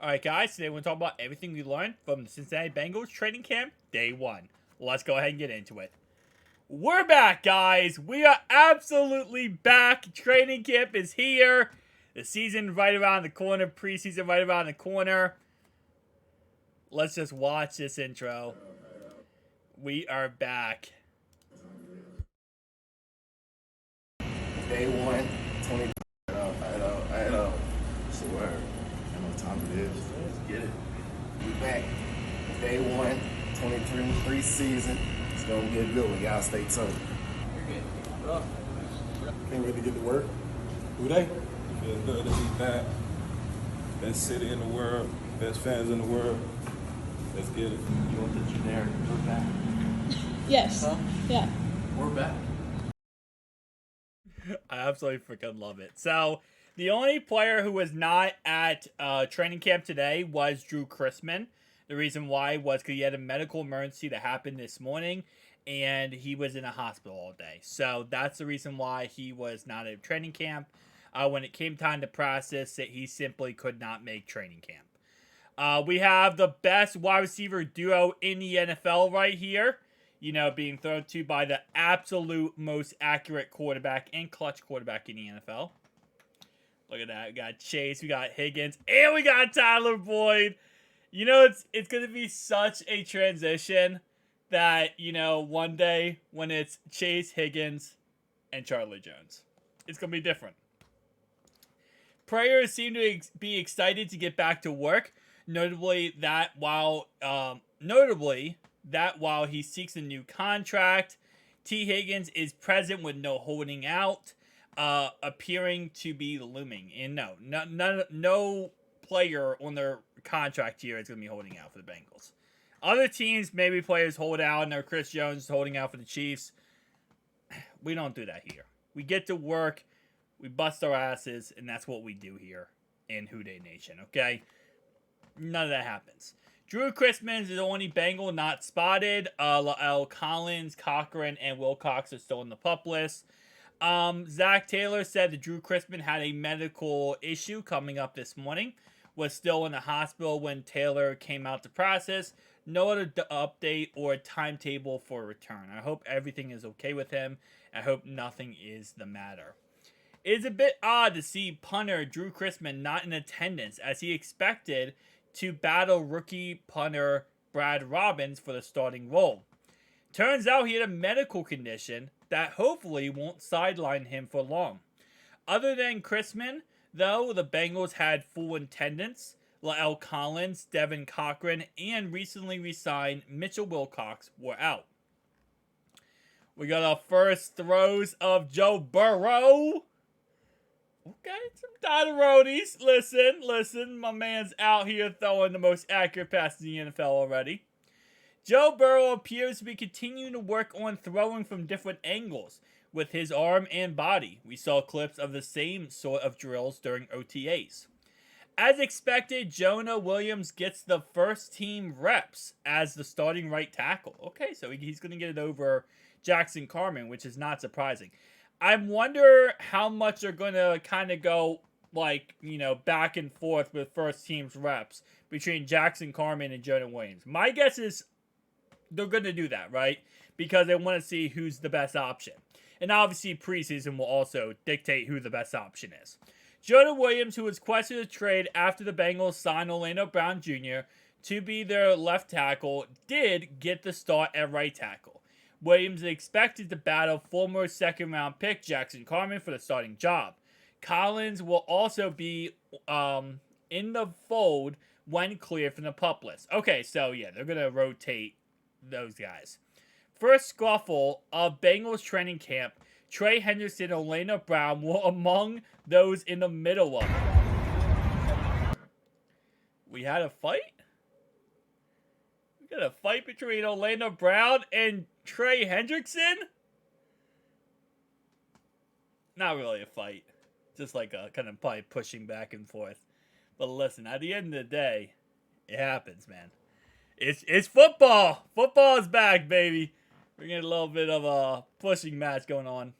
Alright guys, today we're going to talk about everything we learned from the Cincinnati Bengals training camp day 1. Let's go ahead and get into it. We're back, guys! We are absolutely back! Training camp is here! The season right around the corner, preseason right around the corner. Let's just watch this intro. We are back. Day 1, 20. I know. Swear. I know what time it is. Let's get it. We back. Day 1, 2023 season. It's gonna get a good one. Y'all stay tuned. Can't wait to get to work. Who they? Feels good to be back. Best city in the world, best fans in the world. Let's get it. You want the generic? We're back. Yes. Huh? Yeah. We're back. I absolutely freaking love it. So, the only player who was not at training camp today was Drew Chrisman. The reason why was because he had a medical emergency that happened this morning, and he was in a hospital all day. So, that's the reason why he was not at training camp. When it came time to practice, he simply could not make training camp. We have the best wide receiver duo in the NFL right here. You know, being thrown to by the absolute most accurate quarterback and clutch quarterback in the NFL. Look at that. We got Chase, we got Higgins, and we got Tyler Boyd. You know, it's going to be such a transition that, you know, one day when it's Chase, Higgins, and Charlie Jones, it's going to be different. Players seem to be excited to get back to work, notably that while he seeks a new contract, T. Higgins is present with no holding out, appearing to be looming. And no player on their contract here is going to be holding out for the Bengals. Other teams, maybe players hold out, and Chris Jones is holding out for the Chiefs. We don't do that here. We get to work, we bust our asses, and that's what we do here in Who Dey Nation, okay? None of that happens. Drew Chrisman is the only Bengal not spotted. L. Collins, Cochran, and Wilcox are still in the PUP list. Zach Taylor said that Drew Chrisman had a medical issue coming up this morning. Was still in the hospital when Taylor came out to practice. No other update or timetable for return. I hope everything is okay with him. I hope nothing is the matter. It is a bit odd to see punter Drew Chrisman not in attendance, as he expected to battle rookie punter Brad Robbins for the starting role. Turns out he had a medical condition that hopefully won't sideline him for long. Other than Chrisman, though, the Bengals had full attendance. L. Collins, Devin Cochran, and recently re-signed Mitchell Wilcox were out. We got our first throws of Joe Burrow. Okay, some Dodderonies. Listen, my man's out here throwing the most accurate pass in the NFL already. Joe Burrow appears to be continuing to work on throwing from different angles with his arm and body. We saw clips of the same sort of drills during OTAs. As expected, Jonah Williams gets the first team reps as the starting right tackle. Okay, so he's going to get it over Jackson Carman, which is not surprising. I wonder how much they're going to kind of go, like, you know, back and forth with first team's reps between Jackson Carman and Jonah Williams. My guess is they're going to do that, right? Because they want to see who's the best option. And obviously preseason will also dictate who the best option is. Jonah Williams, who was questioned to trade after the Bengals signed Orlando Brown Jr. to be their left tackle, did get the start at right tackle. Williams is expected to battle former second-round pick Jackson Carman for the starting job. Collins will also be in the fold when cleared from the PUP list. Okay, so yeah, they're going to rotate those guys. First scuffle of Bengals training camp, Trey Hendrickson and Orlando Brown were among those in the middle of it. We had a fight? We got a fight between Orlando Brown and Trey Hendrickson? Not really a fight. Just like a kind of probably pushing back and forth. But listen, at the end of the day, it happens, man. It's football. Football's back, baby. We're getting a little bit of a pushing match going on.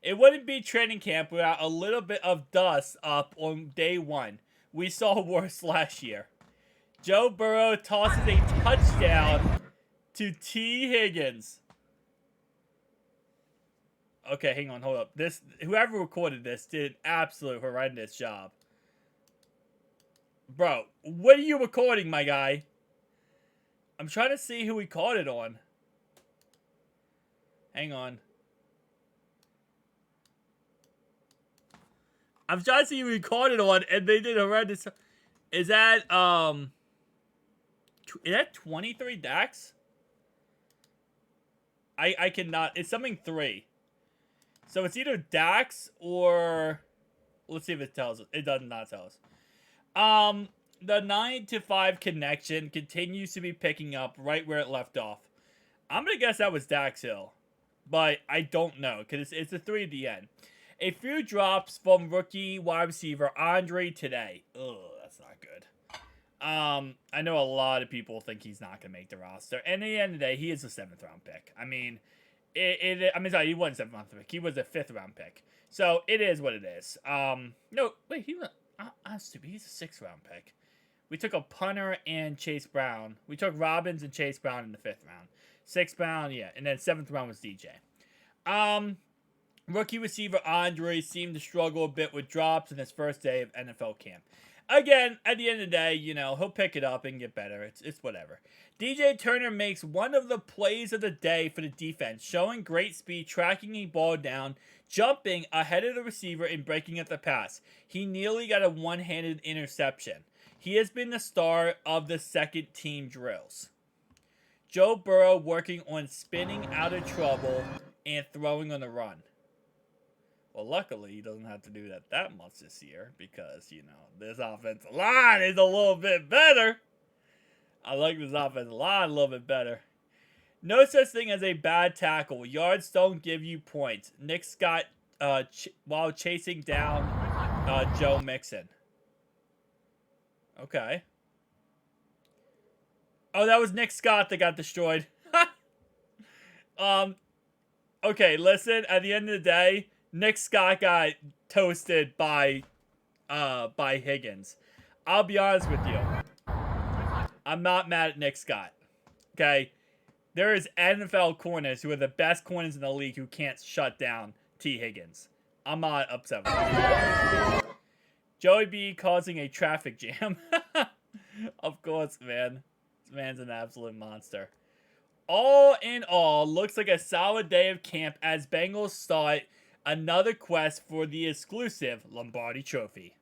It wouldn't be training camp without a little bit of dust up on day 1. We saw worse last year. Joe Burrow tosses a touchdown to T. Higgins. Okay, hang on, hold up. Whoever recorded this did an absolute horrendous job. Bro, what are you recording, my guy? I'm trying to see who we caught it on. Hang on. I'm trying to see who we caught it on, and they did horrendous. Is that 23 Dax? I cannot. It's something 3. So it's either Dax or... Let's see if it tells us. It does not tell us. The 9 to 5 connection continues to be picking up right where it left off. I'm going to guess that was Dax Hill. But I don't know, because it's a 3 at the end. A few drops from rookie wide receiver Andre today. Ugh, that's not good. I know a lot of people think he's not going to make the roster. And at the end of the day, he is a 7th round pick. I mean, sorry, he wasn't a 7th round pick. He was a 5th round pick. So, it is what it is. No, wait, I'm stupid. He's a 6th round pick. We took a punter and Chase Brown. We took Robbins and Chase Brown in the 5th round. 6th round, yeah. And then 7th round was DJ. Rookie receiver Andre seemed to struggle a bit with drops in his first day of NFL camp. Again, at the end of the day, you know, he'll pick it up and get better. It's whatever. DJ Turner makes one of the plays of the day for the defense, showing great speed, tracking a ball down, jumping ahead of the receiver, and breaking up the pass. He nearly got a one-handed interception. He has been the star of the second team drills. Joe Burrow working on spinning out of trouble and throwing on the run. Well, luckily, he doesn't have to do that much this year because, you know, this offensive line is a little bit better. I like this offensive line a little bit better. No such thing as a bad tackle. Yards don't give you points. Nick Scott while chasing down Joe Mixon. Okay. Oh, that was Nick Scott that got destroyed. Okay, listen, at the end of the day, Nick Scott got toasted by Higgins. I'll be honest with you. I'm not mad at Nick Scott. Okay? There is NFL corners who are the best corners in the league who can't shut down T. Higgins. I'm not upset with that. Joey B causing a traffic jam. Of course, man. This man's an absolute monster. All in all, looks like a solid day of camp as Bengals start another quest for the exclusive Lombardi Trophy.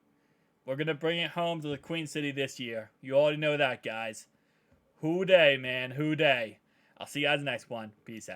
We're going to bring it home to the Queen City this year. You already know that, guys. Who day, man. Who day. I'll see you guys next one. Peace out.